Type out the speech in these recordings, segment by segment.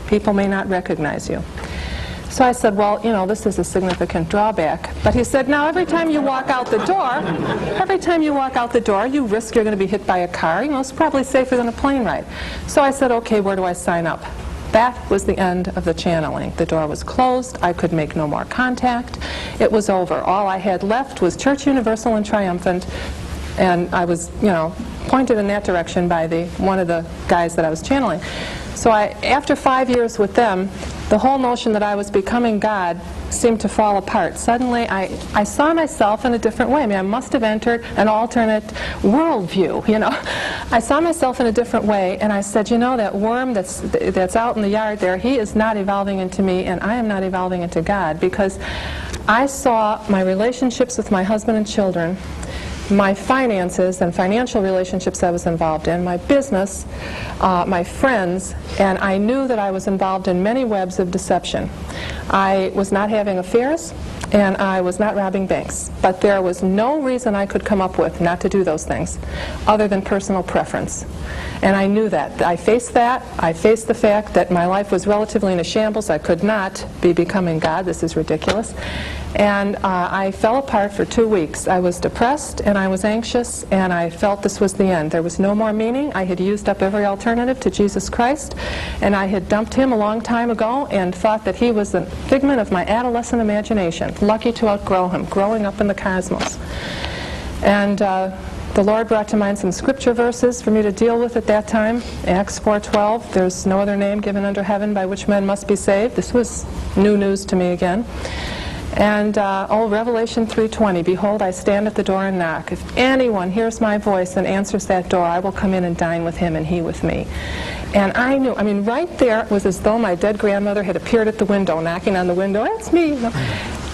People may not recognize you. So I said, well, you know, this is a significant drawback. But he said, now every time you walk out the door, you risk you're going to be hit by a car. You know, it's probably safer than a plane ride. So I said, okay, where do I sign up? That was the end of the channeling. The door was closed. I could make no more contact. It was over. All I had left was Church Universal and Triumphant, and I was, you know, pointed in that direction by one of the guys that I was channeling. So after 5 years with them, the whole notion that I was becoming God seemed to fall apart. Suddenly, I saw myself in a different way. I mean, I must have entered an alternate worldview, you know. I saw myself in a different way, and I said, you know, that worm that's out in the yard there, he is not evolving into me, and I am not evolving into God, because I saw my relationships with my husband and children, my finances and financial relationships I was involved in, my business, my friends, and I knew that I was involved in many webs of deception. I was not having affairs, and I was not robbing banks. But there was no reason I could come up with not to do those things, other than personal preference. And I knew that. I faced that. I faced the fact that my life was relatively in a shambles. I could not be becoming God. This is ridiculous. And I fell apart for 2 weeks. I was depressed, and I was anxious, and I felt this was the end. There was no more meaning. I had used up every alternative to Jesus Christ, and I had dumped him a long time ago and thought that he was a figment of my adolescent imagination, lucky to outgrow him, growing up in the cosmos. And the Lord brought to mind some scripture verses for me to deal with at that time. Acts 4:12, there's no other name given under heaven by which men must be saved. This was new news to me again. And, Revelation 3:20, behold, I stand at the door and knock. If anyone hears my voice and answers that door, I will come in and dine with him and he with me. And I knew, I mean, right there it was as though my dead grandmother had appeared at the window, knocking on the window. It's me.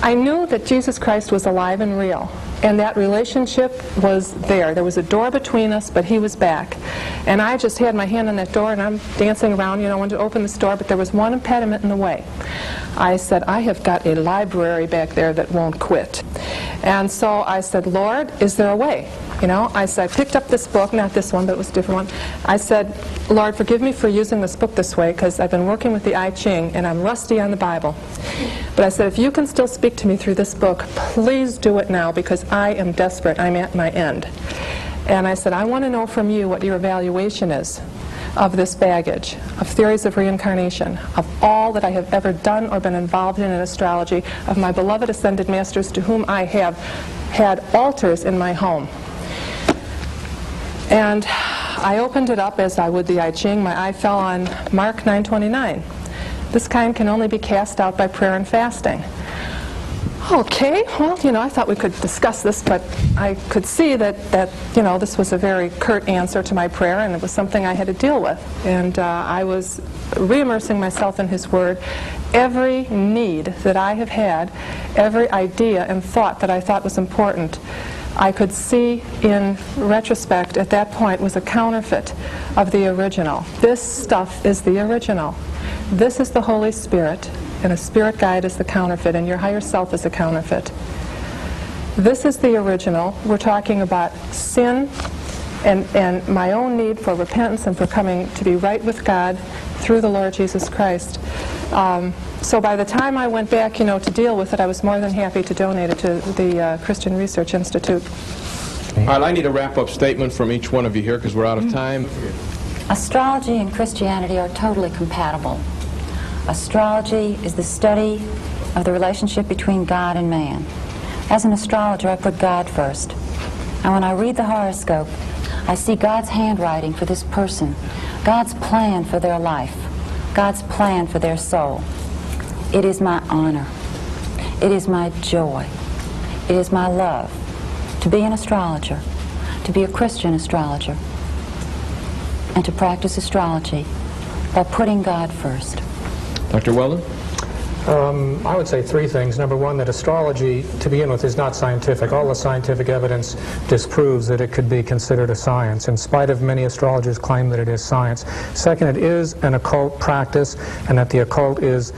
I knew that Jesus Christ was alive and real, and that relationship was there. There was a door between us, but he was back. And I just had my hand on that door, and I'm dancing around, you know, I wanted to open this door, but there was one impediment in the way. I said, I have got a library back there that won't quit. And so I said, Lord, is there a way? You know, I said, I picked up this book, not this one, but it was a different one. I said, Lord, forgive me for using this book this way, because I've been working with the I Ching, and I'm rusty on the Bible. But I said, if you can still speak to me through this book, please do it now, because I am desperate. I'm at my end. And I said, I want to know from you what your evaluation is of this baggage, of theories of reincarnation, of all that I have ever done or been involved in astrology, of my beloved ascended masters to whom I have had altars in my home. And I opened it up as I would the I Ching. My eye fell on Mark 9:29. This kind can only be cast out by prayer and fasting. Okay, well, you know, I thought we could discuss this, but I could see that you know, this was a very curt answer to my prayer, and it was something I had to deal with. And I was re-immersing myself in his word. Every need that I have had, every idea and thought that I thought was important, I could see in retrospect at that point was a counterfeit of the original. This stuff is the original. This is the Holy Spirit, and a spirit guide is the counterfeit, and your higher self is a counterfeit. This is the original. We're talking about sin and my own need for repentance and for coming to be right with God through the Lord Jesus Christ. So by the time I went back, you know, to deal with it, I was more than happy to donate it to the Christian Research Institute. All right, I need a wrap-up statement from each one of you here because we're out of time. Astrology and Christianity are totally compatible. Astrology is the study of the relationship between God and man. As an astrologer, I put God first. And when I read the horoscope, I see God's handwriting for this person, God's plan for their life, God's plan for their soul. It is my honor. It is my joy. It is my love to be an astrologer, to be a Christian astrologer, and to practice astrology by putting God first. Dr. Weldon? I would say three things. Number one, that astrology, to begin with, is not scientific. All the scientific evidence disproves that it could be considered a science, in spite of many astrologers claim that it is science. Second, it is an occult practice, and that the occult is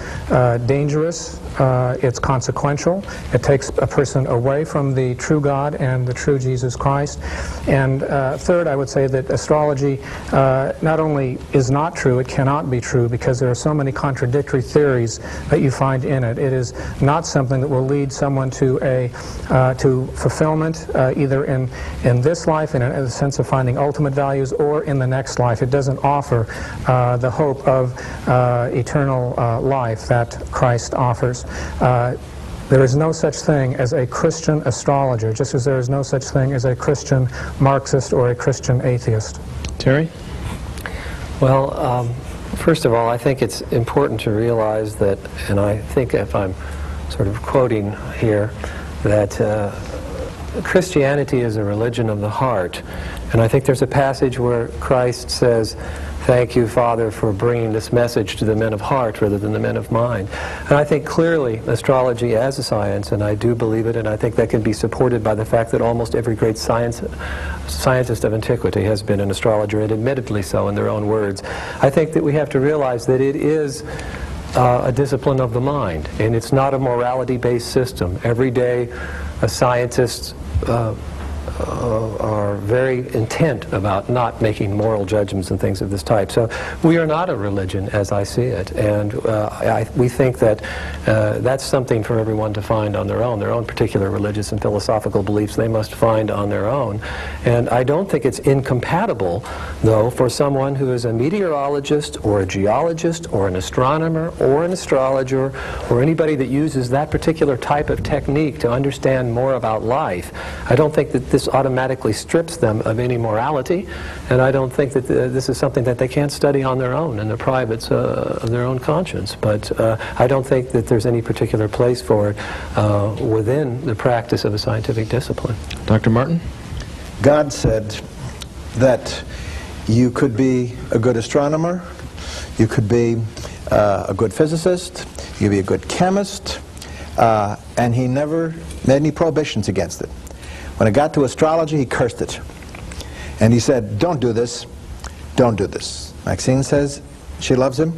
dangerous. It's consequential. It takes a person away from the true God and the true Jesus Christ. And third, I would say that astrology not only is not true, it cannot be true, because there are so many contradictory theories that you find in it. It is not something that will lead someone to to fulfillment, either in this life, in a sense of finding ultimate values, or in the next life. It doesn't offer the hope of eternal life that Christ offers. There is no such thing as a Christian astrologer, just as there is no such thing as a Christian Marxist or a Christian atheist. Terry? Well, first of all, I think it's important to realize that, and I think if I'm sort of quoting here, that Christianity is a religion of the heart. And I think there's a passage where Christ says, "Thank you, Father, for bringing this message to the men of heart rather than the men of mind." And I think clearly astrology as a science, and I do believe it, and I think that can be supported by the fact that almost every great scientist of antiquity has been an astrologer, and admittedly so in their own words. I think that we have to realize that it is a discipline of the mind, and it's not a morality-based system. Every day, scientists are very intent about not making moral judgments and things of this type. So we are not a religion as I see it, and we think that that's something for everyone to find on their own particular religious and philosophical beliefs they must find on their own. And I don't think it's incompatible, though, for someone who is a meteorologist or a geologist or an astronomer or an astrologer or anybody that uses that particular type of technique to understand more about life. I don't think that this automatically strips them of any morality, and I don't think that this is something that they can't study on their own in the privates of their own conscience. But I don't think that there's any particular place for it within the practice of a scientific discipline. Dr. Martin? God said that you could be a good astronomer, you could be a good physicist, you could be a good chemist, and he never made any prohibitions against it. When it got to astrology, he cursed it. And he said, don't do this, don't do this. Maxine says she loves him.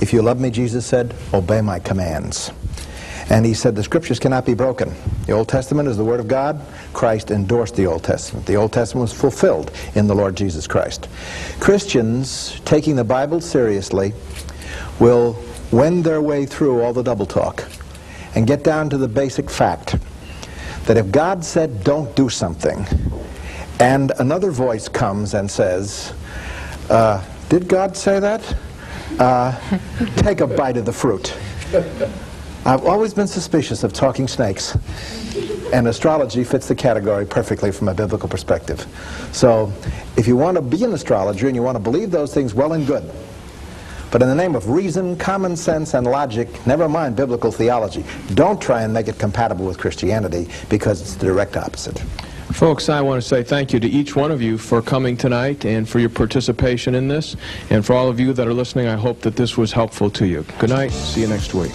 If you love me, Jesus said, obey my commands. And he said the scriptures cannot be broken. The Old Testament is the Word of God. Christ endorsed the Old Testament. The Old Testament was fulfilled in the Lord Jesus Christ. Christians, taking the Bible seriously, will wend their way through all the double talk and get down to the basic fact that if God said don't do something, and another voice comes and says, did God say that? Take a bite of the fruit. I've always been suspicious of talking snakes, and astrology fits the category perfectly from a biblical perspective. So if you want to be an astrologer and you want to believe those things, well and good. But in the name of reason, common sense, and logic, never mind biblical theology, don't try and make it compatible with Christianity, because it's the direct opposite. Folks, I want to say thank you to each one of you for coming tonight and for your participation in this. And for all of you that are listening, I hope that this was helpful to you. Good night. See you next week.